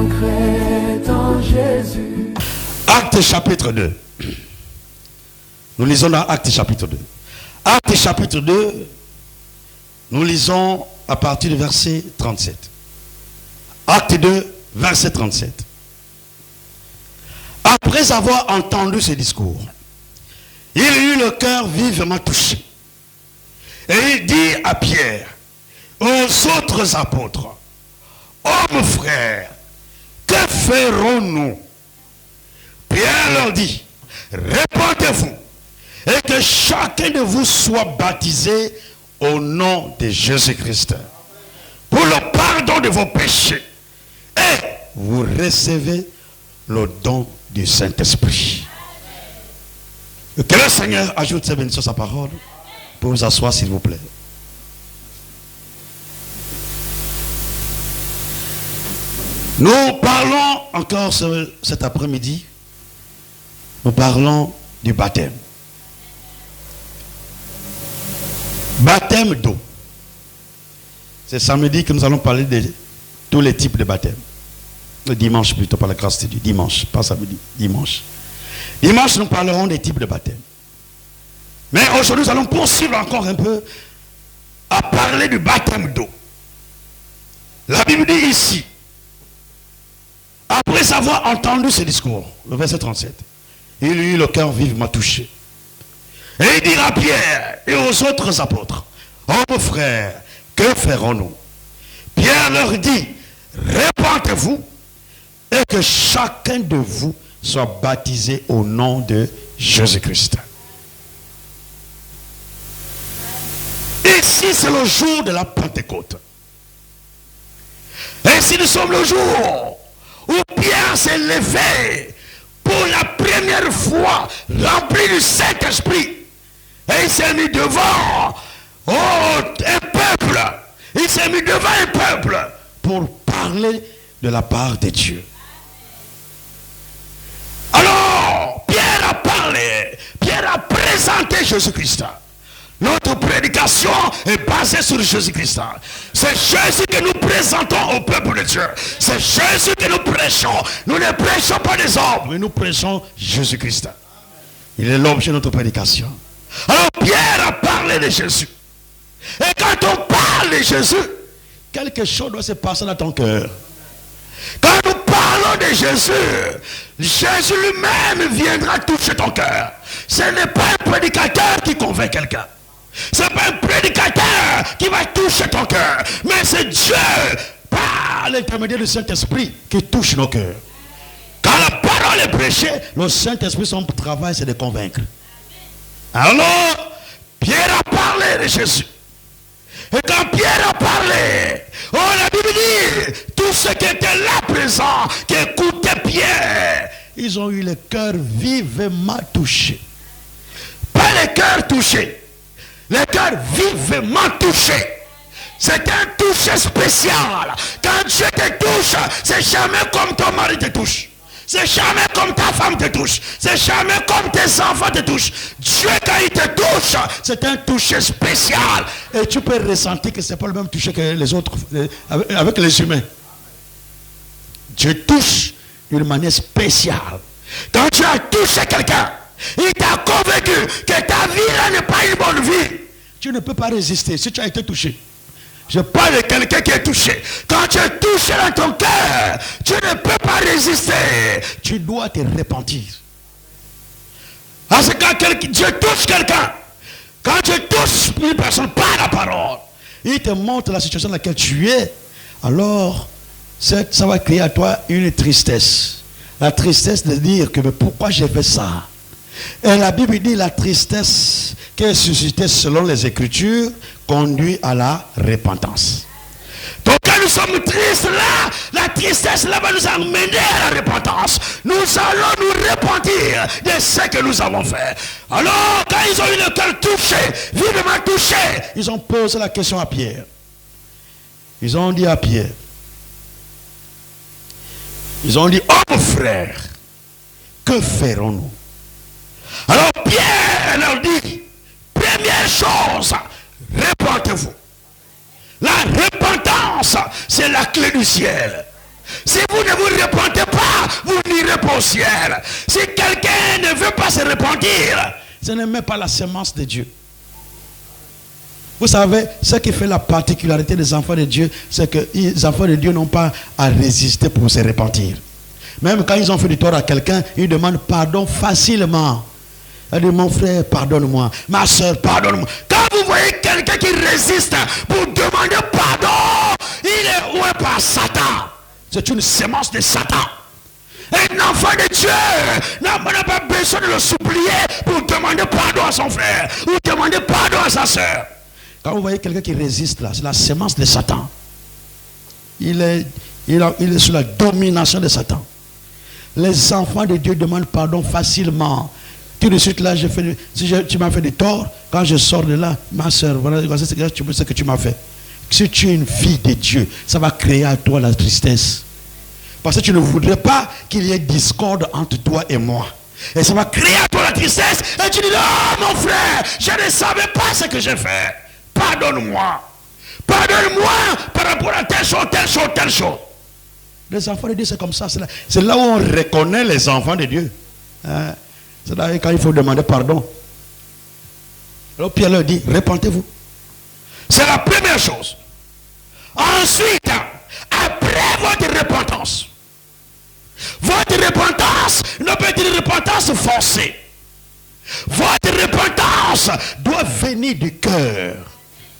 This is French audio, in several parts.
concrète en Jésus. Actes chapitre 2. Nous lisons dans Actes chapitre 2. Actes chapitre 2, nous lisons à partir du verset 37. Acte 2, verset 37. Après avoir entendu ce discours, il eut le cœur vivement touché. Et il dit à Pierre, aux autres apôtres, hommes frères, que ferons-nous? Pierre leur dit, répandez-vous et que chacun de vous soit baptisé au nom de Jésus-Christ pour le pardon de vos péchés et vous recevez le don du Saint-Esprit. Que le Seigneur ajoute ses bénédictions à sa parole. Pour vous asseoir s'il vous plaît. Nous parlons encore cet après-midi. Nous parlons du baptême. Baptême d'eau. C'est samedi que nous allons parler de tous les types de baptême. Le dimanche plutôt, par la grâce de Dieu. Dimanche, pas samedi, dimanche. Dimanche, nous parlerons des types de baptême. Mais aujourd'hui, nous allons poursuivre encore un peu à parler du baptême d'eau. La Bible dit ici, après avoir entendu ce discours, le verset 37, il eut le cœur vivement touché. Et il dira à Pierre et aux autres apôtres, hommes frères, que ferons-nous? Pierre leur dit, répandez-vous et que chacun de vous soit baptisé au nom de Jésus-Christ. Ici, c'est le jour de la Pentecôte. Ainsi, nous sommes le jour où Pierre s'est levé pour la première fois, rempli du Saint-Esprit. Et il s'est mis devant un peuple. Il s'est mis devant un peuple pour parler de la part de Dieu. Alors, Pierre a parlé. Pierre a présenté Jésus-Christ. Notre prédication est basée sur Jésus-Christ. C'est Jésus que nous présentons au peuple de Dieu. C'est Jésus que nous prêchons. Nous ne prêchons pas des hommes, mais nous prêchons Jésus-Christ. Il est l'objet de notre prédication. Alors Pierre a parlé de Jésus. Et quand on parle de Jésus, quelque chose doit se passer dans ton cœur. Quand nous parlons de Jésus, Jésus lui-même viendra toucher ton cœur. Ce n'est pas un prédicateur qui convainc quelqu'un. Ce n'est pas un prédicateur qui va toucher ton cœur. Mais c'est Dieu, par l'intermédiaire du Saint-Esprit, qui touche nos cœurs. Quand la parole est prêchée, le Saint-Esprit, son travail, c'est de convaincre. Alors, Pierre a parlé de Jésus. Et quand Pierre a parlé, la Bible dit, tous ceux qui étaient là présents, qui écoutaient Pierre, ils ont eu le cœur vivement touché. Pas le cœur touché. Le cœur vivement touché. C'est un toucher spécial. Quand Dieu te touche, c'est jamais comme ton mari te touche. C'est jamais comme ta femme te touche. C'est jamais comme tes enfants te touchent. Dieu, quand il te touche, c'est un toucher spécial. Et tu peux ressentir que ce n'est pas le même toucher que les autres, avec les humains. Dieu touche d'une manière spéciale. Quand tu as touché quelqu'un, il t'a convaincu que ta vie là n'est pas une bonne vie. Tu ne peux pas résister si tu as été touché. Je parle de quelqu'un qui est touché. Quand tu es touché dans ton cœur, tu ne peux pas résister. Tu dois te repentir. Parce que quand Dieu touche quelqu'un, quand Dieu touche une personne par la parole, il te montre la situation dans laquelle tu es, alors ça va créer à toi une tristesse. La tristesse de dire que mais pourquoi j'ai fait ça? Et la Bible dit la tristesse qui est suscitée selon les Écritures conduit à la repentance. Donc quand nous sommes tristes là, la tristesse là va nous amener à la repentance. Nous allons nous repentir de ce que nous avons fait. Alors quand ils ont eu le cœur touché, vivement touché, ils ont posé la question à Pierre. Ils ont dit à Pierre, ils ont dit, oh frère, que ferons-nous? Alors Pierre leur dit, première chose, repentez-vous. La repentance, c'est la clé du ciel. Si vous ne vous repentez pas, vous n'irez pas au ciel. Si quelqu'un ne veut pas se repentir, ce n'est même pas la semence de Dieu. Vous savez, ce qui fait la particularité des enfants de Dieu, c'est que les enfants de Dieu n'ont pas à résister pour se repentir. Même quand ils ont fait du tort à quelqu'un, ils demandent pardon facilement. Elle dit, mon frère, pardonne-moi. Ma soeur, pardonne-moi. Quand vous voyez quelqu'un qui résiste pour demander pardon, il est oué par Satan. C'est une sémence de Satan. Un enfant de Dieu n'a pas besoin de le supplier pour demander pardon à son frère ou demander pardon à sa soeur. Quand vous voyez quelqu'un qui résiste là, c'est la sémence de Satan. Il est sous la domination de Satan. Les enfants de Dieu demandent pardon facilement. Tout de suite là, si tu m'as fait du tort, quand je sors de là, ma soeur, voilà ce que tu m'as fait. Si tu es une fille de Dieu, ça va créer à toi la tristesse. Parce que tu ne voudrais pas qu'il y ait discorde entre toi et moi. Et ça va créer à toi la tristesse. Et tu dis, non mon frère, je ne savais pas ce que j'ai fait. Pardonne-moi. Pardonne-moi par rapport à telle chose, telle chose, telle chose. Les enfants de Dieu, c'est comme ça. C'est là où on reconnaît les enfants de Dieu. Hein? C'est là quand il faut demander pardon. Alors Pierre leur dit, repentez-vous. C'est la première chose. Ensuite, après votre repentance ne peut être une repentance forcée. Votre repentance doit venir du cœur.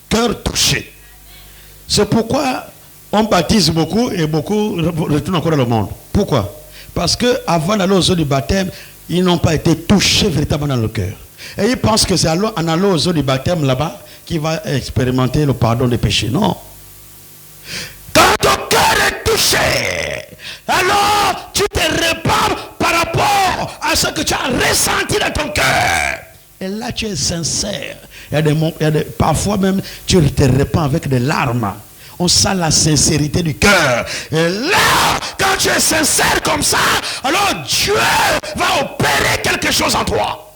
Cœur touché. C'est pourquoi on baptise beaucoup et beaucoup retournent encore dans le monde. Pourquoi? Parce qu'avant d'aller aux eaux du baptême, ils n'ont pas été touchés véritablement dans le cœur. Et ils pensent que c'est en allant aux eaux du baptême là-bas qu'il va expérimenter le pardon des péchés. Non. Quand ton cœur est touché, alors tu te répands par rapport à ce que tu as ressenti dans ton cœur. Et là tu es sincère. Parfois même tu te répands avec des larmes. On sent la sincérité du cœur. Et là, quand tu es sincère comme ça, alors Dieu va opérer quelque chose en toi.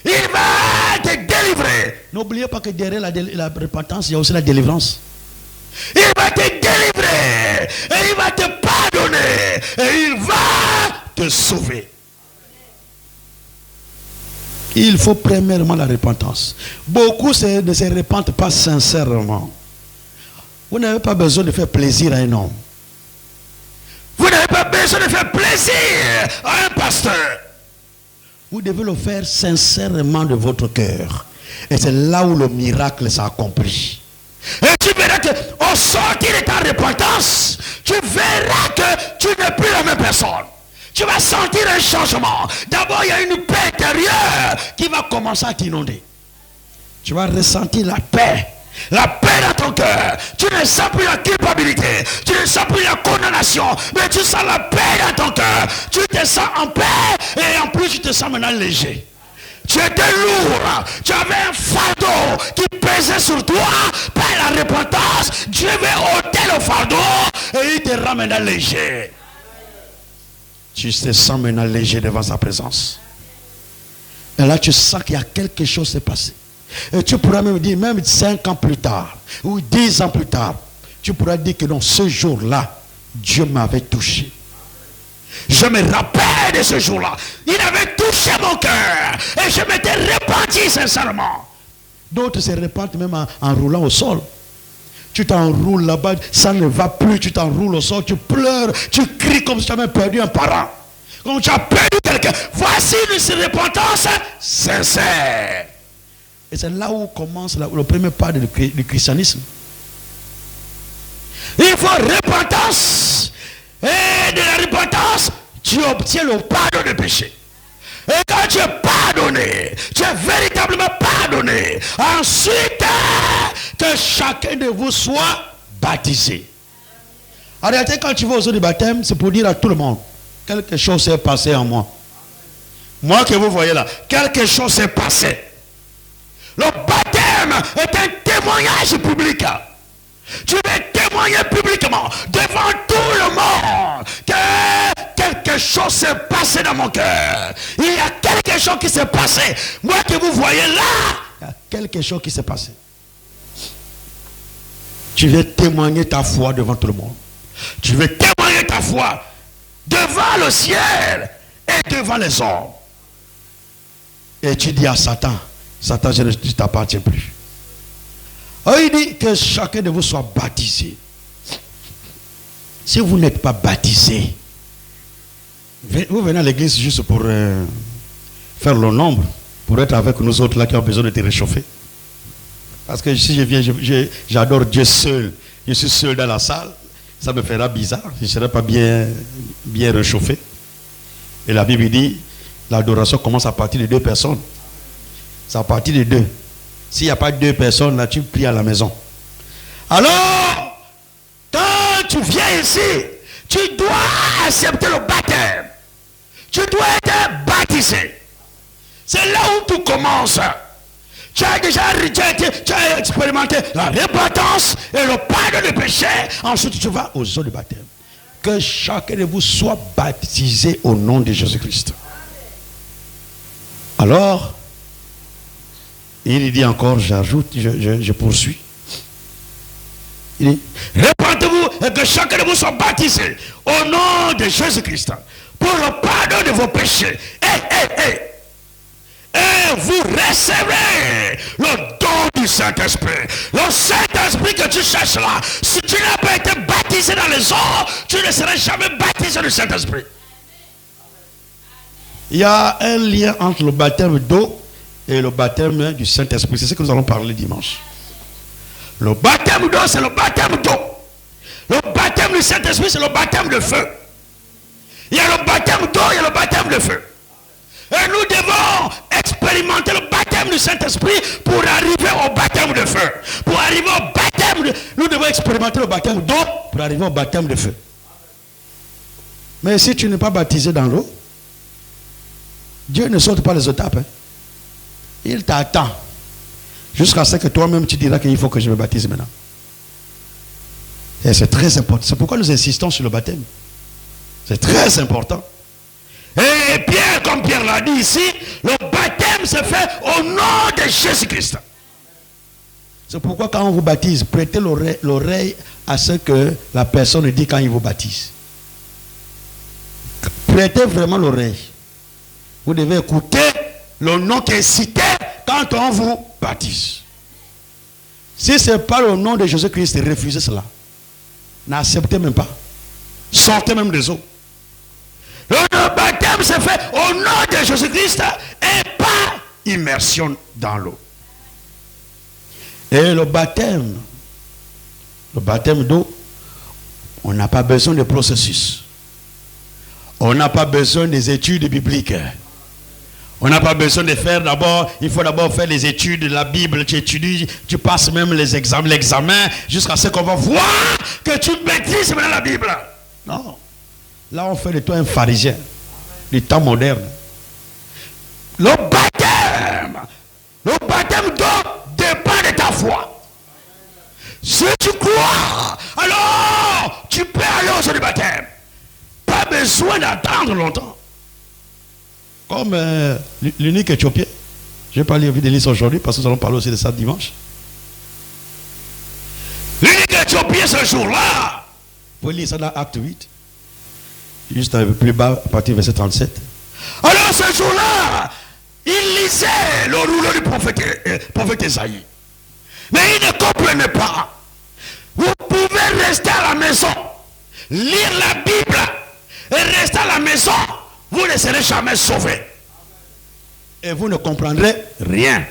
Il va te délivrer. N'oubliez pas que derrière la repentance, il y a aussi la délivrance. Il va te délivrer. Et il va te pardonner. Et il va te sauver. Il faut premièrement la repentance. Beaucoup ne se repentent pas sincèrement. Vous n'avez pas besoin de faire plaisir à un homme. Vous n'avez pas besoin de faire plaisir à un pasteur. Vous devez le faire sincèrement de votre cœur. Et c'est là où le miracle s'est accompli. Et tu verras qu'au sortir de ta repentance, tu verras que tu n'es plus la même personne. Tu vas sentir un changement. D'abord, il y a une paix intérieure qui va commencer à t'inonder. Tu vas ressentir la paix. La paix dans ton cœur. Tu ne sens plus la culpabilité. Tu ne sens plus la condamnation. Mais tu sens la paix dans ton cœur. Tu te sens en paix. Et en plus tu te sens maintenant léger. Tu étais lourd. Tu avais un fardeau qui pesait sur toi. Par la repentance, Dieu veut ôter le fardeau. Et il te rend maintenant léger. Tu te sens maintenant léger devant sa présence. Et là tu sens qu'il y a quelque chose qui s'est passé. Et tu pourras même dire, même 5 ans plus tard, ou 10 ans plus tard, tu pourras dire que dans ce jour-là, Dieu m'avait touché. Je me rappelle de ce jour-là. Il avait touché mon cœur. Et je m'étais repenti sincèrement. D'autres se repentent même en roulant au sol. Tu t'enroules là-bas, ça ne va plus, tu t'enroules au sol, tu pleures, tu cries comme si tu avais perdu un parent. Comme tu as perdu quelqu'un. Voici une repentance sincère. Et c'est là où commence le premier pas du christianisme. Il faut repentance. Et de la repentance, tu obtiens le pardon des péchés. Et quand tu es pardonné, tu es véritablement pardonné. Ensuite, que chacun de vous soit baptisé. En réalité, quand tu vas aux eaux du baptême, c'est pour dire à tout le monde, quelque chose s'est passé en moi. Moi que vous voyez là, quelque chose s'est passé. Le baptême est un témoignage public. Tu veux témoigner publiquement devant tout le monde que quelque chose s'est passé dans mon cœur. Il y a quelque chose qui s'est passé. Moi que vous voyez là, il y a quelque chose qui s'est passé. Tu veux témoigner ta foi devant tout le monde. Tu veux témoigner ta foi devant le ciel et devant les hommes. Et tu dis à Satan, Satan, je ne t'appartiens plus. Alors il dit que chacun de vous soit baptisé. Si vous n'êtes pas baptisé, vous venez à l'église juste pour faire le nombre, pour être avec nous autres là qui ont besoin de te réchauffer. Parce que si je viens, j'adore Dieu seul. Je suis seul dans la salle. Ça me fera bizarre. Je ne serai pas bien réchauffé. Et la Bible dit, l'adoration commence à partir de 2 personnes. C'est à partir de 2. S'il n'y a pas 2 personnes, là, tu pries à la maison. Alors, quand tu viens ici, tu dois accepter le baptême. Tu dois être baptisé. C'est là où tout commence. Tu as déjà expérimenté la repentance et le pardon de péché. Ensuite, tu vas aux eaux de baptême. Que chacun de vous soit baptisé au nom de Jésus-Christ. Alors, il dit encore, j'ajoute, je poursuis. Il dit, répentez-vous et que chacun de vous soit baptisé au nom de Jésus-Christ pour le pardon de vos péchés. Et vous recevez le don du Saint-Esprit. Le Saint-Esprit que tu cherches là, si tu n'as pas été baptisé dans les eaux, tu ne seras jamais baptisé du Saint-Esprit. Il y a un lien entre le baptême d'eau et le baptême du Saint-Esprit. C'est ce que nous allons parler dimanche. Le baptême d'eau, c'est le baptême d'eau. Le baptême du Saint-Esprit, c'est le baptême de feu. Il y a le baptême d'eau, il y a le baptême de feu. Et nous devons expérimenter le baptême du Saint-Esprit pour arriver au baptême de feu. Pour arriver au baptême nous devons expérimenter le baptême d'eau pour arriver au baptême de feu. Mais si tu n'es pas baptisé dans l'eau, Dieu ne saute pas les étapes. Hein. Il t'attend. Jusqu'à ce que toi-même tu diras qu'il faut que je me baptise maintenant. Et c'est très important. C'est pourquoi nous insistons sur le baptême. C'est très important. Et Pierre, comme Pierre l'a dit ici, le baptême se fait au nom de Jésus-Christ. C'est pourquoi quand on vous baptise, prêtez l'oreille à ce que la personne dit quand il vous baptise. Prêtez vraiment l'oreille. Vous devez écouter le nom qui est cité quand on vous baptise. Si ce n'est pas le nom de Jésus-Christ, refusez cela. N'acceptez même pas. Sortez même des eaux. Le baptême se fait au nom de Jésus-Christ et pas immersion dans l'eau. Et le baptême d'eau, on n'a pas besoin de processus. On n'a pas besoin des études bibliques. On n'a pas besoin de faire d'abord, il faut d'abord faire les études de la Bible, tu étudies, tu passes même l'examen jusqu'à ce qu'on va voir que tu maîtrises maintenant la Bible. Non. Là, on fait de toi un pharisien du temps moderne. Le baptême d'eau dépend de ta foi. Si tu crois, alors tu peux aller au sein du baptême. Pas besoin d'attendre longtemps. Comme l'unique éthiopien. Je n'ai pas lu de lire aujourd'hui parce que nous allons parler aussi de ça dimanche. L'unique éthiopien ce jour-là. Vous pouvez lire ça dans Acte 8. Juste un peu plus bas, à partir du verset 37. Alors ce jour-là, il lisait le rouleau du prophète Esaïe. Mais il ne comprenait pas. Vous pouvez rester à la maison, lire la Bible et rester à la maison. Vous ne serez jamais sauvés. Et vous ne comprendrez rien.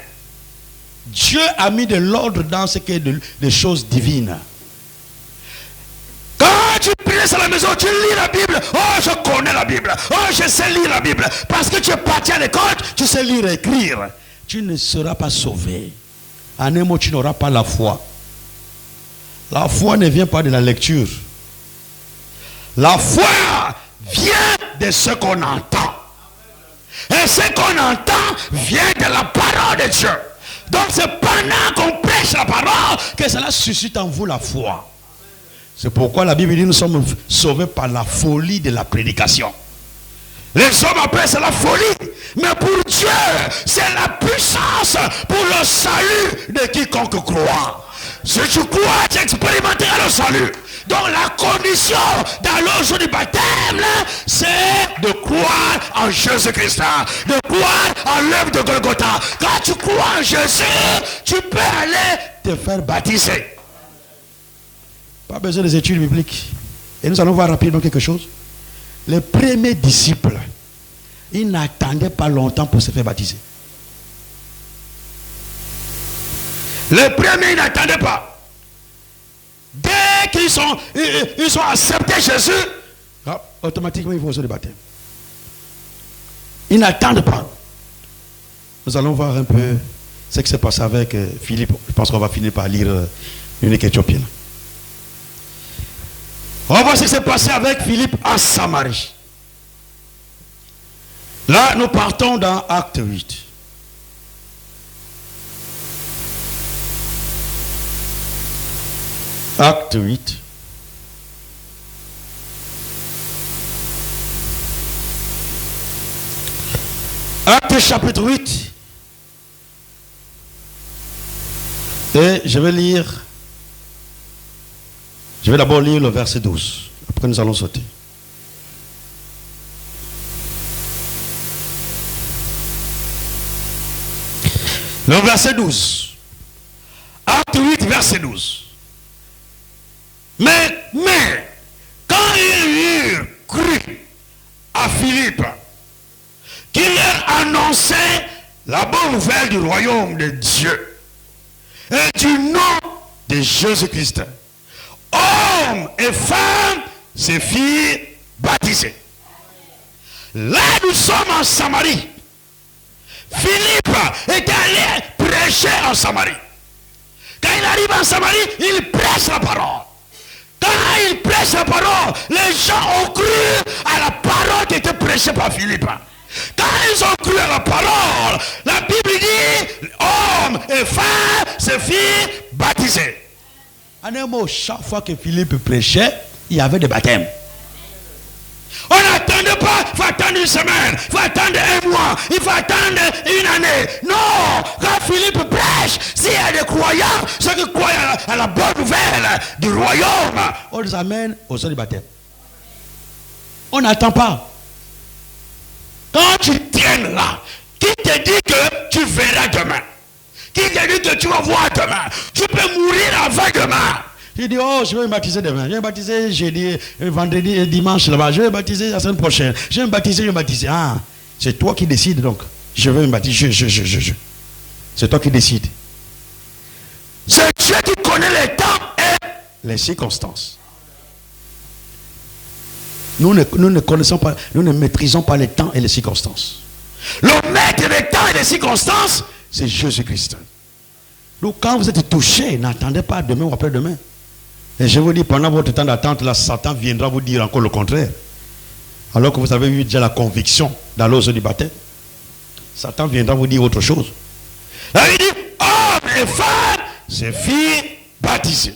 Dieu a mis de l'ordre dans ce qui est des choses divines. Quand tu pries à la maison, tu lis la Bible. Oh, je connais la Bible. Oh, je sais lire la Bible. Parce que tu es parti à l'école, tu sais lire et écrire. Tu ne seras pas sauvé. En un mot, tu n'auras pas la foi. La foi ne vient pas de la lecture. La foi vient de ce qu'on entend. Et ce qu'on entend vient de la parole de Dieu. Donc c'est pendant qu'on prêche la parole que cela suscite en vous la foi. C'est pourquoi la Bible dit nous sommes sauvés par la folie de la prédication. Les hommes appellent ça la folie. Mais pour Dieu, c'est la puissance pour le salut de quiconque croit. si tu crois, tu expérimenteras le salut. Donc la condition dans l'eau jour du baptême, c'est de croire en Jésus-Christ, de croire en l'œuvre de Golgotha. Quand tu crois en Jésus, tu peux aller te faire baptiser. Pas besoin des études bibliques. Et nous allons voir rapidement quelque chose. Les premiers disciples, ils n'attendaient pas longtemps pour se faire baptiser. Les premiers, ils n'attendaient pas. Dès qu'ils ont accepté Jésus, automatiquement ils vont au baptême. Ils n'attendent pas. Nous allons voir un peu ce qui s'est passé avec Philippe. Je pense qu'on va finir par lire l'unique éthiopienne. On va voir ce qui s'est passé avec Philippe en Samarie. Là, nous partons dans Acte 8. Acte 8. Acte chapitre 8. Et je vais d'abord lire le verset 12. Après nous allons sauter. Le verset 12. Acte 8, verset 12. Mais quand ils eurent cru à Philippe, qu'il leur annonçait la bonne nouvelle du royaume de Dieu et du nom de Jésus-Christ, hommes et femmes se firent baptiser. Là, nous sommes en Samarie. Philippe est allé prêcher en Samarie. Quand il arrive en Samarie, il prêche la parole. Quand il prêche la parole, les gens ont cru à la parole qui était prêchée par Philippe. Quand ils ont cru à la parole, la Bible dit, hommes et femmes se firent baptiser. En un mot, chaque fois que Philippe prêchait, il y avait des baptêmes. On n'attendait pas, il faut attendre une semaine, il faut attendre un mois, il faut attendre une année. Non, quand Philippe prêche, s'il y a des croyants, ceux qui croient à la bonne nouvelle du royaume, on les amène au sol du baptême. On n'attend pas. Quand tu tiens là, qui te dit que tu verras demain? Qui te dit que tu vas voir demain? Tu peux mourir avant demain. Il dit, oh, je vais me baptiser demain. Je vais me baptiser jeudi, vendredi et dimanche là-bas. Je vais me baptiser la semaine prochaine. Je vais me baptiser, Ah, c'est toi qui décides donc. Je vais me baptiser. C'est toi qui décides. C'est Dieu qui connaît les temps et les circonstances. Nous ne connaissons pas, nous ne maîtrisons pas les temps et les circonstances. Le maître des temps et des circonstances, c'est Jésus-Christ. Donc quand vous êtes touché, n'attendez pas demain ou après-demain. Et je vous dis, pendant votre temps d'attente, là, Satan viendra vous dire encore le contraire. Alors que vous avez eu déjà la conviction dans l'eau du baptême. Satan viendra vous dire autre chose. Là, il dit, hommes et femmes se firent baptiser.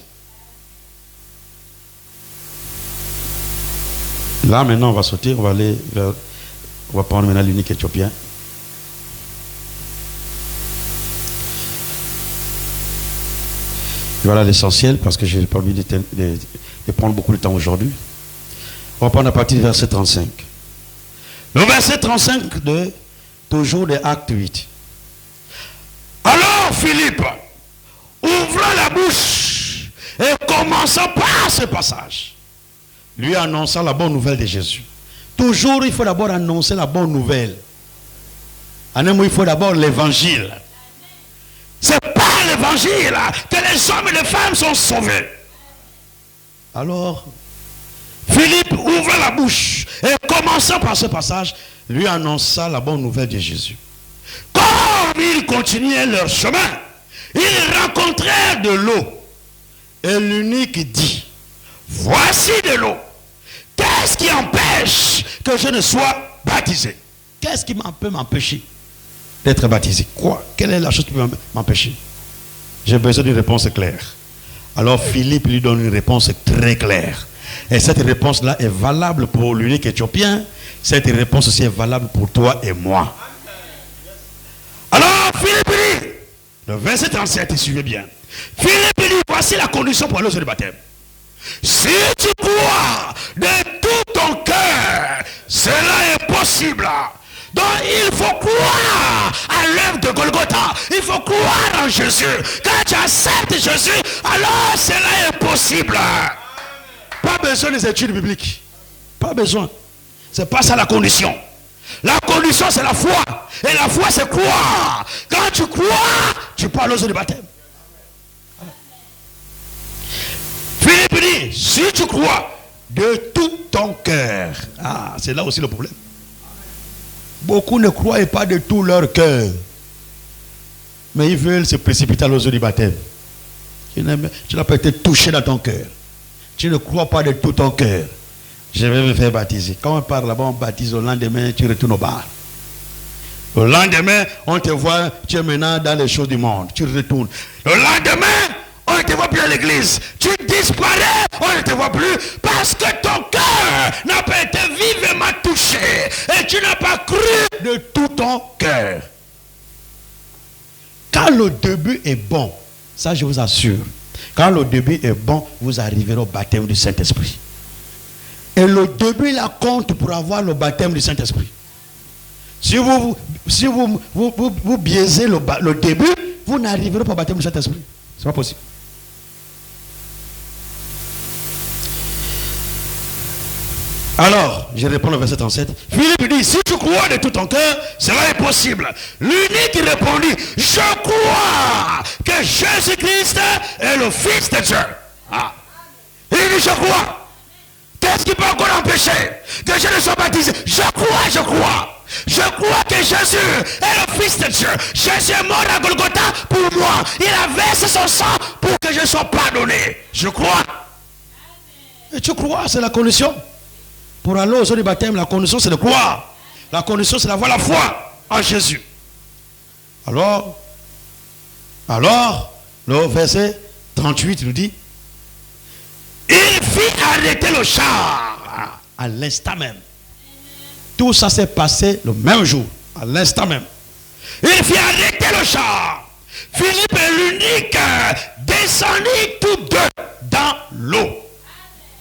Là, maintenant, on va sauter, on va prendre maintenant l'unique éthiopien. Voilà l'essentiel, parce que je n'ai pas envie de prendre beaucoup de temps aujourd'hui. On va prendre à partir du verset 35. Le verset 35 toujours de Acte 8. Alors Philippe, ouvrant la bouche et commençant par ce passage, lui annonçant la bonne nouvelle de Jésus. Toujours, il faut d'abord annoncer la bonne nouvelle. En un mot, il faut d'abord l'évangile. C'est par l'évangile que les hommes et les femmes sont sauvés. Alors, Philippe ouvre la bouche et commençant par ce passage, lui annonça la bonne nouvelle de Jésus. Comme ils continuaient leur chemin, ils rencontrèrent de l'eau. Et l'unique dit, voici de l'eau. Qu'est-ce qui empêche que je ne sois baptisé? Qu'est-ce qui peut m'empêcher d'être baptisé? Quoi? Quelle est la chose qui peut m'empêcher? J'ai besoin d'une réponse claire. Alors Philippe lui donne une réponse très claire. Et cette réponse-là est valable pour l'unique éthiopien. Cette réponse aussi est valable pour toi et moi. Alors Philippe dit, le verset 37, suivez bien. Philippe dit, voici la condition pour aller au baptême. Si tu crois de tout ton cœur, cela est possible. Donc il faut croire à l'œuvre de Golgotha. Il faut croire en Jésus. Quand tu acceptes Jésus, alors cela est possible. Pas besoin des études bibliques. Pas besoin. C'est pas ça la condition. La condition c'est la foi. Et la foi c'est croire. Quand tu crois, tu peux aller au baptême. Philippe dit, si tu crois de tout ton cœur. Ah, c'est là aussi le problème. Beaucoup ne croient pas de tout leur cœur. Mais ils veulent se précipiter à l'eau du baptême. Tu n'as pas été touché dans ton cœur. Tu ne crois pas de tout ton cœur. Je vais me faire baptiser. Quand on part là-bas, on baptise. Au lendemain, tu retournes au bar. Au lendemain, on te voit, tu es maintenant dans les choses du monde. Tu retournes. Le lendemain, on ne te voit plus à l'église. Tu disparais, on ne te voit plus. Parce que ton cœur n'a pas été vivement touché. Et tu n'as pas cru de tout ton cœur. Quand le début est bon, ça je vous assure. Quand le début est bon, vous arriverez au baptême du Saint-Esprit. Et le début, là, compte pour avoir le baptême du Saint-Esprit. Si vous biaisez le début, vous n'arriverez pas au baptême du Saint-Esprit. Ce n'est pas possible. Alors, je réponds au verset 37. Philippe dit, si tu crois de tout ton cœur, cela est possible. L'unique répondit, je crois que Jésus-Christ est le Fils de Dieu. Ah. Il dit, je crois. Qu'est-ce qui peut encore empêcher que je ne sois baptisé? Je crois, je crois. Je crois que Jésus est le Fils de Dieu. Jésus est mort à Golgotha pour moi. Il a versé son sang pour que je sois pardonné. Je crois. Et tu crois, c'est la condition. Pour aller au jour du baptême, la condition c'est de croire. La condition c'est d'avoir la foi en Jésus. Alors, le verset 38 nous dit, il fit arrêter le char à l'instant même. Tout ça s'est passé le même jour, à l'instant même. Il fit arrêter le char. Philippe et l'unique descendit tous deux dans l'eau.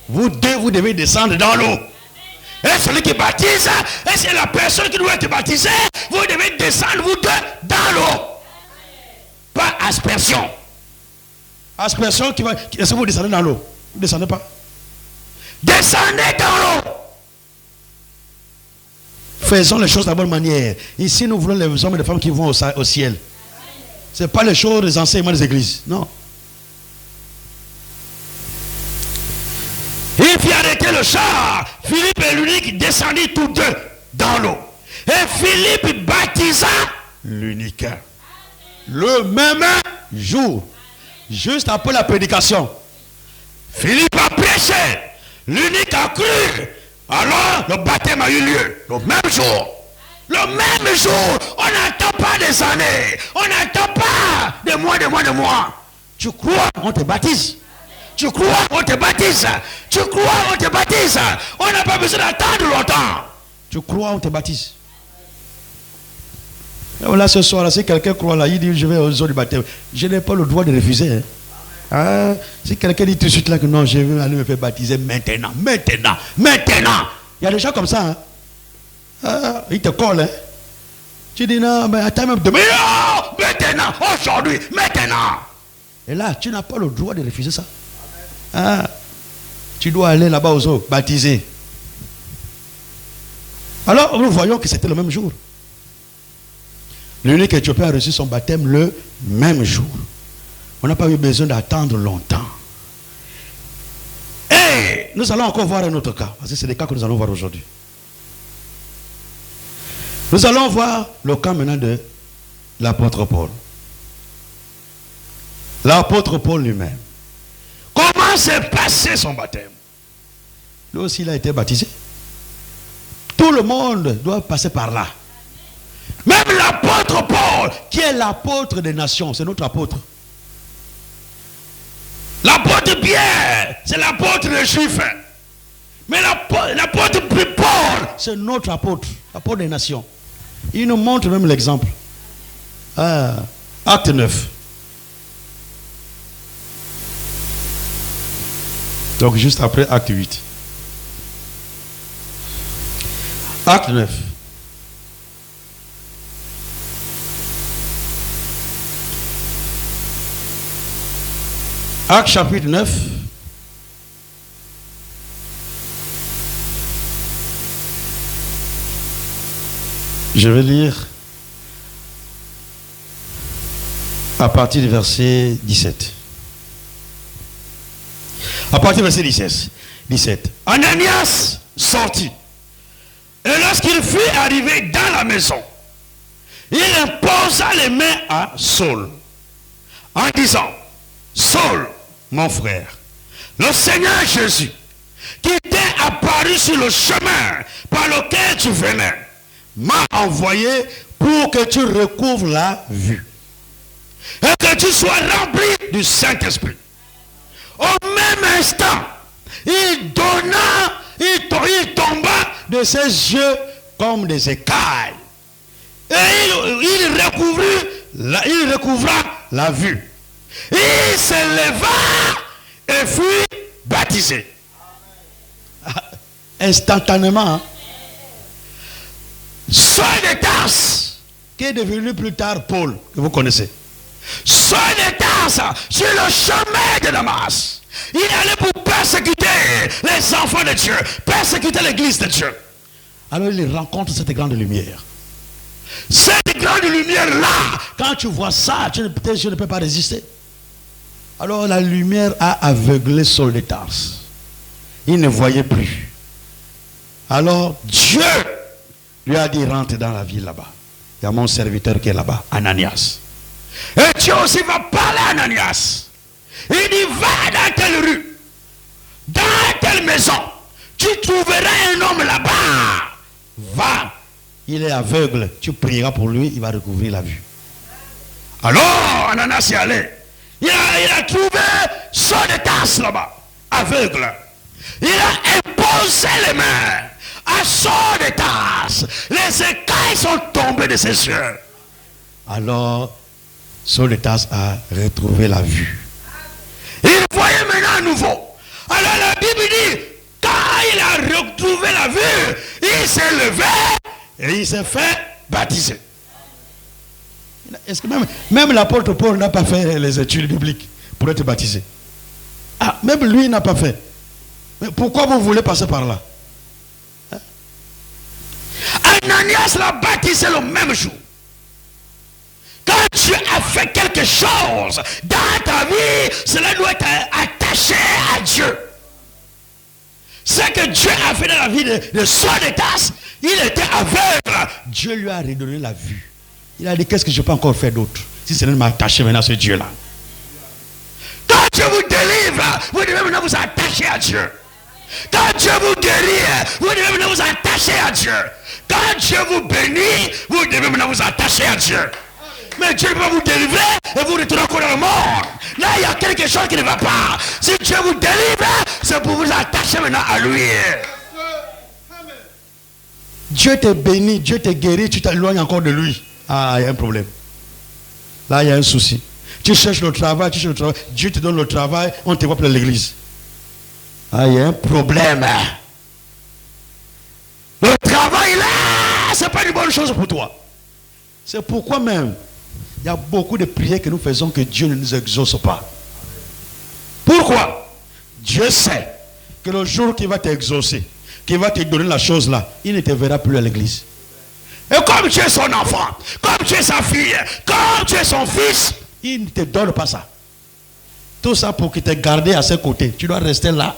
Vous deux, vous devez descendre dans l'eau. Et celui qui baptise, et c'est la personne qui doit être baptisée, vous devez descendre, vous deux, dans l'eau. Pas aspersion. Aspersion qui va... Est-ce que vous descendez dans l'eau? Vous ne descendez pas. Descendez dans l'eau. Faisons les choses de la bonne manière. Ici, nous voulons les hommes et les femmes qui vont au ciel. Ce n'est pas les choses des enseignements des églises. Non. Il fit arrêter le char. Philippe et l'unique descendit tous deux dans l'eau. Et Philippe baptisa l'unique. Le même jour. Juste après la prédication. Philippe a prêché. L'unique a cru. Alors le baptême a eu lieu. Le même jour. Le même jour. On n'attend pas des années. On n'attend pas des mois. Tu crois, on te baptise. Tu crois, on te baptise. Tu crois, on te baptise. On n'a pas besoin d'attendre longtemps. Tu crois, on te baptise. Et là, ce soir, là, si quelqu'un croit là, il dit, je vais aux eaux du baptême. Je n'ai pas le droit de refuser. Hein. Ah, si quelqu'un dit tout de suite là que non, je vais aller me faire baptiser maintenant. Il y a des gens comme ça. Hein. Ah, ils te collent. Hein. Tu dis non, mais attends même demain. Non, maintenant, aujourd'hui, maintenant. Et là, tu n'as pas le droit de refuser ça. Ah, tu dois aller là-bas aux eaux, baptiser. Alors, nous voyons que c'était le même jour. L'unique Éthiopien a reçu son baptême le même jour. On n'a pas eu besoin d'attendre longtemps. Et nous allons encore voir un autre cas, parce que c'est le cas que nous allons voir aujourd'hui. Nous allons voir le cas maintenant de l'apôtre Paul. L'apôtre Paul lui-même. Comment s'est passé son baptême? Lui aussi, il a été baptisé. Tout le monde doit passer par là. Même l'apôtre Paul, qui est l'apôtre des nations, c'est notre apôtre. L'apôtre Pierre, c'est l'apôtre des Juifs. Mais l'apôtre Paul, c'est notre apôtre, l'apôtre des nations. Il nous montre même l'exemple. Acte 9. Donc juste après acte 8. Acte 9. Acte chapitre 9. Je vais lire à partir du verset 17. À partir du verset 17. Ananias sortit. Et lorsqu'il fut arrivé dans la maison, il imposa les mains à Saul en disant: Saul, mon frère, le Seigneur Jésus, qui t'est apparu sur le chemin par lequel tu venais, m'a envoyé pour que tu recouvres la vue et que tu sois rempli du Saint-Esprit. Au même instant, il tomba de ses yeux comme des écailles. Et il recouvra la vue. Il se leva et fut baptisé. Instantanément. Hein? Saul de Tarse, Qui est devenu plus tard Paul, que vous connaissez. Saul de Tarse, sur le chemin de Damas, il allait pour persécuter les enfants de Dieu, persécuter l'église de Dieu. Alors il rencontre cette grande lumière. Cette grande lumière-là, Quand tu vois ça, tes yeux ne peuvent pas résister. Alors la lumière a aveuglé Saul de Tarse. Il ne voyait plus. Alors Dieu lui a dit: rentre dans la ville là-bas. Il y a mon serviteur qui est là-bas, Ananias. Et Dieu aussi va parler à Ananias. Il dit: va dans telle rue, dans telle maison, tu trouveras un homme là-bas. Va. Il est aveugle. Tu prieras pour lui, il va recouvrir la vue. Alors Ananias y allait. Il a trouvé Saul de Tarse là-bas, aveugle. Il a imposé les mains à Saul de Tarse. Les écailles sont tombées de ses yeux. Alors Saul de Tarse a retrouvé la vue. Il voyait maintenant à nouveau. Alors la Bible dit, quand il a retrouvé la vue, il s'est levé et il s'est fait baptiser. Est-ce que même l'apôtre Paul n'a pas fait les études bibliques pour être baptisé? Ah, même lui n'a pas fait. Mais pourquoi vous voulez passer par là? Ananias l'a baptisé le même jour. Quand tu as fait quelque chose dans ta vie, cela doit être attaché à Dieu. Ce que Dieu a fait dans la vie de Saul de Tarse, il était aveugle. Dieu lui a redonné la vue. Il a dit: qu'est-ce que je peux encore faire d'autre si ce n'est de m'attacher maintenant à ce Dieu-là? Quand Dieu vous délivre, vous devez maintenant vous attacher à Dieu. Quand Dieu vous guérit, vous devez maintenant vous attacher à Dieu. Quand Dieu vous bénit, vous devez maintenant vous attacher à Dieu. Mais Dieu va vous délivrer et vous retournez encore dans le monde. Là, il y a quelque chose qui ne va pas. Si Dieu vous délivre, c'est pour vous attacher maintenant à lui. Dieu te bénit, Dieu te guérit, tu t'éloignes encore de lui. Ah, il y a un problème. Là, il y a un souci. Tu cherches le travail, Dieu te donne le travail, on te voit pour l'église. Ah, il y a un problème. Le travail là, c'est pas une bonne chose pour toi. C'est pourquoi même, il y a beaucoup de prières que nous faisons que Dieu ne nous exauce pas. Pourquoi? Dieu sait Que le jour qu'il va t'exaucer, qu'il va te donner la chose là, il ne te verra plus à l'église. Et comme tu es son enfant, comme tu es sa fille, comme tu es son fils, il ne te donne pas ça. Tout ça pour qu'il te garde à ses côtés. Tu dois rester là.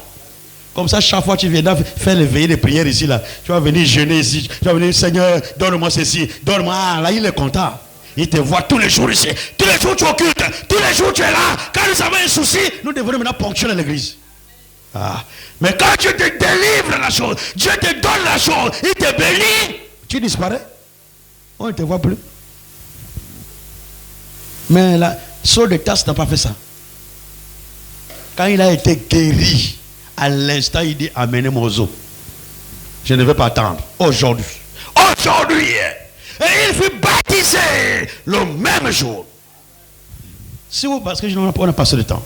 Comme ça, chaque fois que tu viens faire les veillées de prière ici, là, tu vas venir jeûner ici. Tu vas venir: Seigneur, donne-moi ceci, donne-moi. Ah, là, il est content. Il te voit tous les jours ici. Tous les jours, tu occultes. Tous les jours, tu es là. Quand nous avons un souci, nous devons maintenant ponctuer l'église. Ah. Mais quand Dieu te délivre la chose, Dieu te donne la chose, il te bénit, tu disparais. On ne te voit plus. Mais là, Saul de Tarse n'a pas fait ça. Quand il a été guéri, à l'instant, il dit: amenez mon os. Je ne vais pas attendre. Aujourd'hui. Et il fut baptisé le même jour. Si vous, parce que on a passé le temps.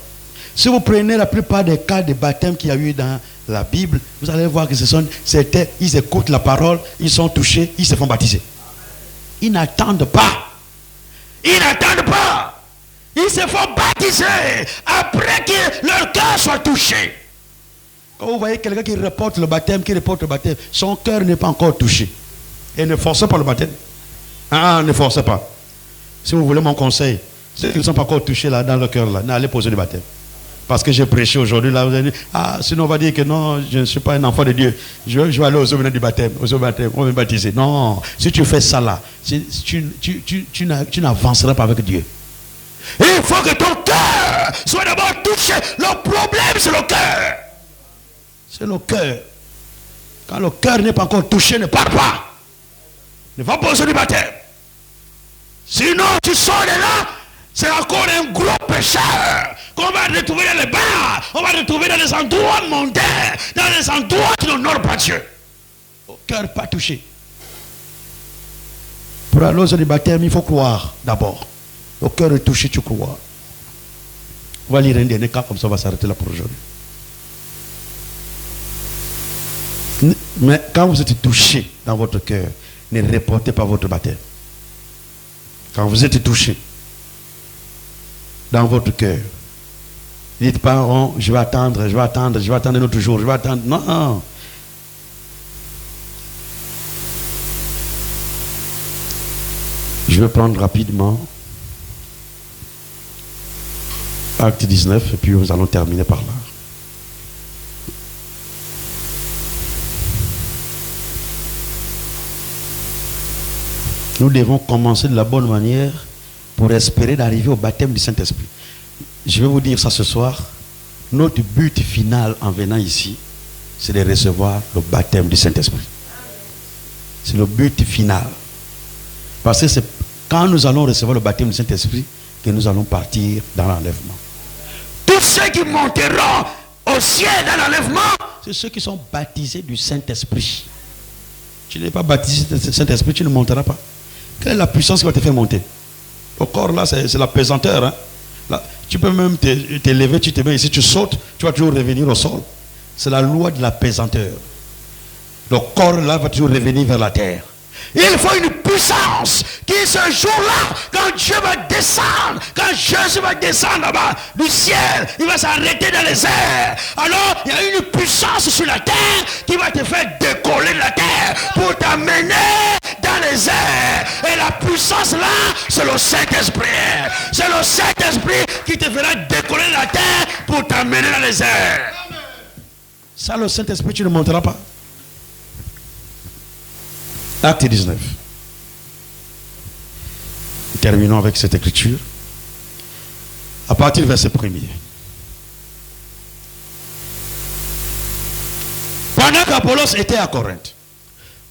Si vous prenez la plupart des cas de baptême qu'il y a eu dans la Bible, vous allez voir que ils écoutent la parole, ils sont touchés, ils se font baptiser. Ils n'attendent pas. Ils n'attendent pas. Ils se font baptiser après que leur cœur soit touché. Quand vous voyez quelqu'un qui reporte le baptême, son cœur n'est pas encore touché. Et ne forcez pas le baptême. Ne forcez pas. Si vous voulez mon conseil, ceux qui ne sont pas encore touchés là, dans le cœur, là, n'allez poser le baptême. Parce que j'ai prêché aujourd'hui, là, vous allez dire, sinon on va dire que non, je ne suis pas un enfant de Dieu. Je vais aller aux eaux du baptême, on va me baptiser. Non, si tu fais ça là, tu n'avanceras pas avec Dieu. Il faut que ton cœur soit d'abord touché. Le problème, c'est le cœur. C'est le cœur. Quand le cœur n'est pas encore touché, ne parle pas. Ne va pas aux eaux du baptême. Sinon, tu sors de là, c'est encore un gros pécheur qu'on va retrouver dans les bars, on va retrouver dans les endroits mondains, dans les endroits qui n'honorent pas Dieu. Au cœur pas touché. Pour aller aux eaux du baptême, il faut croire d'abord. Au cœur est touché, tu crois. On va lire un dernier cas, comme ça on va s'arrêter là pour aujourd'hui. Mais quand vous êtes touché dans votre cœur, ne reportez pas votre baptême. Quand vous êtes touché dans votre cœur, dites pas, je vais attendre un autre jour, je vais attendre. Non. Je vais prendre rapidement Acte 19 et puis nous allons terminer par là. Nous devons commencer de la bonne manière pour espérer d'arriver au baptême du Saint-Esprit. Je vais vous dire ça ce soir. Notre but final en venant ici, c'est de recevoir le baptême du Saint-Esprit. C'est le but final. Parce que c'est quand nous allons recevoir le baptême du Saint-Esprit que nous allons partir dans l'enlèvement. Tous ceux qui monteront au ciel dans l'enlèvement, c'est ceux qui sont baptisés du Saint-Esprit. Tu n'es pas baptisé du Saint-Esprit, tu ne monteras pas. Quelle est la puissance qui va te faire monter? Le corps là, c'est la pesanteur. Hein? Là, tu peux même t'élever, tu te mets ici, tu sautes, tu vas toujours revenir au sol. C'est la loi de la pesanteur. Le corps là va toujours revenir vers la terre. Il faut une puissance qui ce jour-là, quand Dieu va descendre, quand Jésus va descendre là-bas du ciel, il va s'arrêter dans les airs. Alors, il y a une puissance sur la terre qui va te faire décoller de la terre pour t'amener dans les airs. Et la puissance là, c'est le Saint-Esprit. C'est le Saint-Esprit qui te fera décoller de la terre pour t'amener dans les airs. Ça, le Saint-Esprit, tu ne monteras pas. Acte 19. Terminons avec cette écriture. À partir du verset 1er. Pendant qu'Apollos était à Corinthe,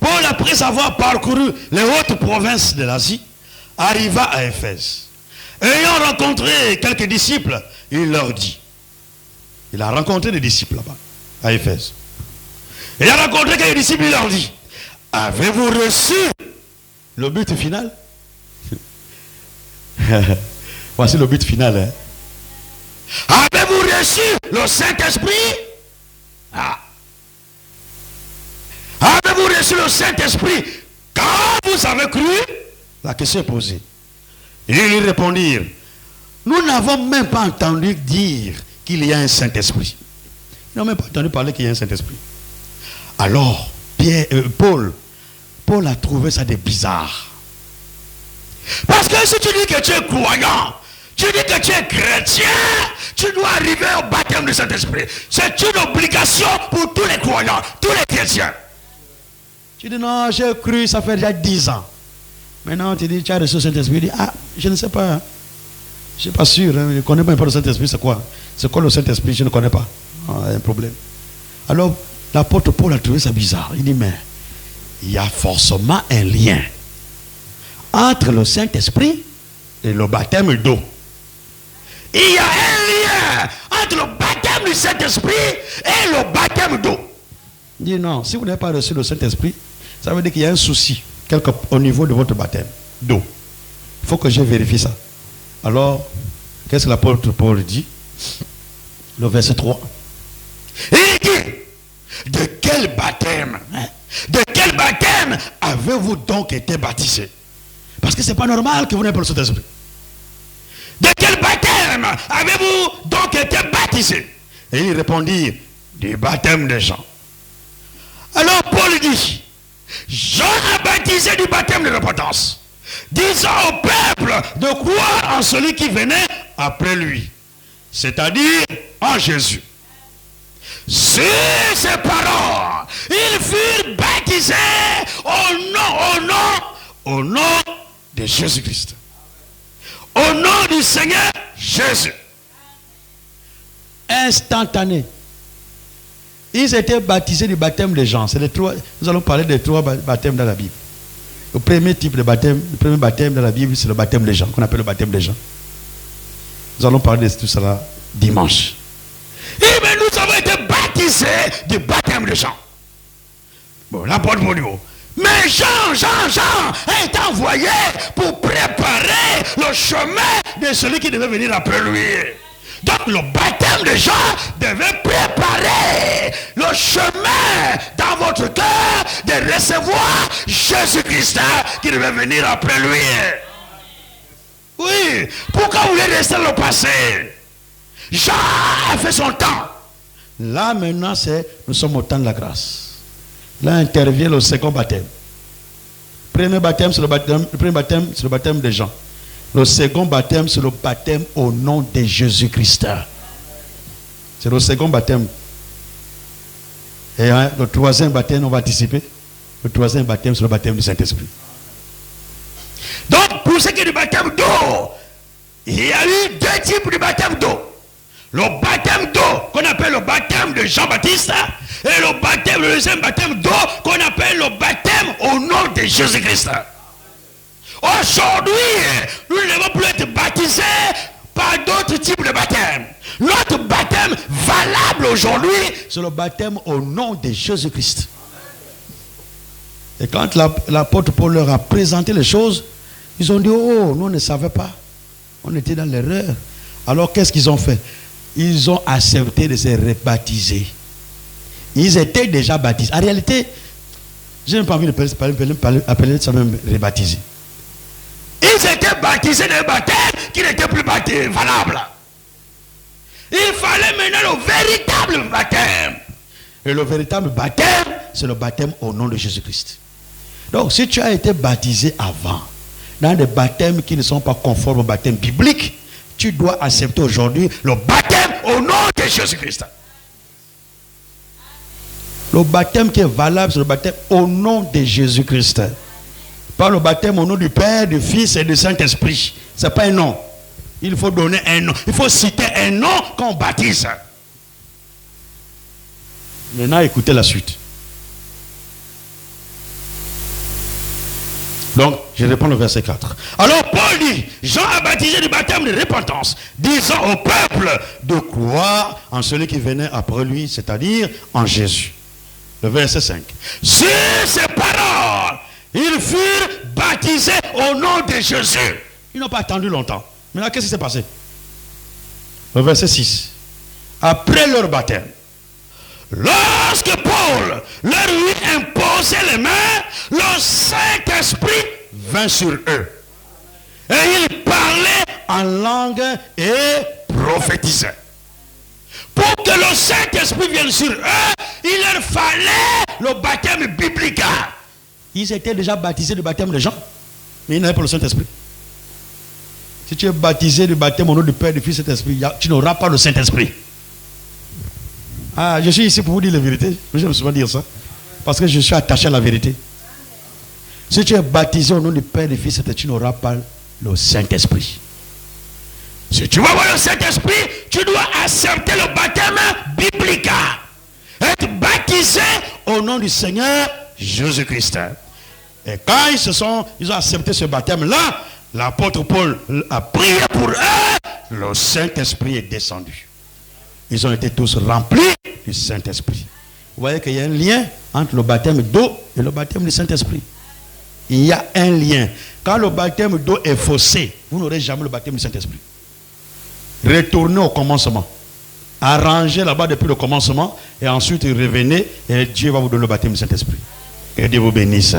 Paul, après avoir parcouru les hautes provinces de l'Asie, arriva à Éphèse. Ayant rencontré quelques disciples, il leur dit. Il a rencontré des disciples là-bas, à Éphèse. Il a rencontré quelques disciples, il leur dit. Avez-vous reçu le but final? Voici le but final. Hein? Avez-vous reçu le Saint-Esprit? Avez-vous reçu le Saint-Esprit quand vous avez cru? La question est posée. Et ils répondirent, nous n'avons même pas entendu dire qu'il y a un Saint-Esprit. Ils n'ont même pas entendu parler qu'il y a un Saint-Esprit. Alors, Paul a trouvé ça de bizarre. Parce que si tu dis que tu es croyant, tu dis que tu es chrétien, tu dois arriver au baptême du Saint-Esprit. C'est une obligation pour tous les croyants, tous les chrétiens. Tu dis non, j'ai cru, ça fait déjà 10 ans. Maintenant, tu dis, tu as reçu le Saint-Esprit. Tu dis, je ne sais pas. Je ne suis pas sûr. Je ne connais pas le Saint-Esprit, c'est quoi? C'est quoi le Saint-Esprit? Je ne connais pas. Il y a un problème. Alors, l'apôtre Paul a trouvé ça bizarre. Il dit, mais il y a forcément un lien entre le Saint-Esprit et le baptême d'eau. Il y a un lien entre le baptême du Saint-Esprit et le baptême d'eau. Il dit non, si vous n'avez pas reçu le Saint-Esprit, ça veut dire qu'il y a un souci au niveau de votre baptême d'eau. Il faut que je vérifie ça. Alors, qu'est-ce que l'apôtre Paul dit? Le verset 3. Et il dit, de quel baptême avez-vous donc été baptisés? Parce que ce n'est pas normal que vous n'ayez pas le Saint-Esprit. De quel baptême avez-vous donc été baptisés? Et il répondit, du baptême de Jean. Alors Paul dit, Jean a baptisé du baptême de repentance, disant au peuple de croire en celui qui venait après lui, c'est-à-dire en Jésus. Sur ces paroles, ils furent baptisés au nom de Jésus-Christ. Au nom du Seigneur Jésus. Instantané. Ils étaient baptisés du baptême de Jean. C'est les trois. Nous allons parler des trois baptêmes dans la Bible. Le premier type de baptême, le premier baptême dans la Bible, c'est le baptême de Jean, qu'on appelle le baptême de Jean. Nous allons parler de tout cela dimanche. Et bien nous avons été baptisés du baptême de Jean. Bon, l'apôtre Paul dit, mais Jean est envoyé pour préparer le chemin de celui qui devait venir après lui. Donc le baptême de Jean devait préparer le chemin dans votre cœur de recevoir Jésus-Christ qui devait venir après lui. Oui, pourquoi vous voulez rester le passé? Jean a fait son temps. Là maintenant, nous sommes au temps de la grâce. Là intervient le second baptême. Le premier baptême, c'est le baptême de Jean. Le second baptême, c'est le baptême au nom de Jésus-Christ. C'est le second baptême. Et le troisième baptême, on va anticiper. Le troisième baptême, c'est le baptême du Saint-Esprit. Donc, pour ce qui est du baptême d'eau, il y a eu deux types de baptême d'eau. Le baptême d'eau, qu'on appelle le baptême de Jean-Baptiste, et le deuxième baptême d'eau, qu'on appelle le baptême au nom de Jésus-Christ. Aujourd'hui, nous ne devons plus être baptisés par d'autres types de baptême. Notre baptême valable aujourd'hui, c'est le baptême au nom de Jésus-Christ. Et quand l'apôtre Paul leur a présenté les choses, ils ont dit, oh, nous ne savions pas. On était dans l'erreur. Alors qu'est-ce qu'ils ont fait? Ils ont accepté de se rebaptiser. Ils étaient déjà baptisés. En réalité, je n'ai pas envie de appeler ça même rebaptisé. Ils étaient baptisés d'un baptême qui n'était plus valable. Il fallait maintenant le véritable baptême. Et le véritable baptême, c'est le baptême au nom de Jésus-Christ. Donc, si tu as été baptisé avant, dans des baptêmes qui ne sont pas conformes au baptême biblique, tu dois accepter aujourd'hui le baptême au nom de Jésus-Christ. Le baptême qui est valable, c'est le baptême au nom de Jésus-Christ. Pas le baptême au nom du Père, du Fils et du Saint-Esprit. Ce n'est pas un nom. Il faut donner un nom. Il faut citer un nom qu'on baptise. Maintenant, écoutez la suite. Donc, je réponds au verset 4. Alors Paul dit, Jean a baptisé du baptême de repentance, disant au peuple de croire en celui qui venait après lui, c'est-à-dire en Jésus. Le verset 5. Sur ces paroles, ils furent baptisés au nom de Jésus. Ils n'ont pas attendu longtemps. Maintenant, qu'est-ce qui s'est passé? Le verset 6. Après leur baptême, lorsque Paul leur eut imposé les mains, le Saint-Esprit vint sur eux. Et ils parlaient en langue et prophétisaient. Pour que le Saint-Esprit vienne sur eux, il leur fallait le baptême biblique. Ils étaient déjà baptisés du baptême de Jean, mais ils n'avaient pas le Saint-Esprit. Si tu es baptisé du baptême au nom du Père, du Fils et de Saint-Esprit, tu n'auras pas le Saint-Esprit. Ah, je suis ici pour vous dire la vérité. Je me souvent dire ça. Parce que je suis attaché à la vérité. Si tu es baptisé au nom du Père, du Fils et de Saint-Esprit, tu n'auras pas le Saint-Esprit. Si tu veux avoir le Saint-Esprit, tu dois accepter le baptême biblique. Être baptisé au nom du Seigneur Jésus-Christ. Et quand ils ont accepté ce baptême-là, l'apôtre Paul a prié pour eux, le Saint-Esprit est descendu. Ils ont été tous remplis du Saint-Esprit. Vous voyez qu'il y a un lien entre le baptême d'eau et le baptême du Saint-Esprit. Il y a un lien. Quand le baptême d'eau est faussé, vous n'aurez jamais le baptême du Saint-Esprit. Retournez au commencement. Arrangez là-bas depuis le commencement et ensuite revenez et Dieu va vous donner le baptême du Saint-Esprit. Et Dieu vous bénisse.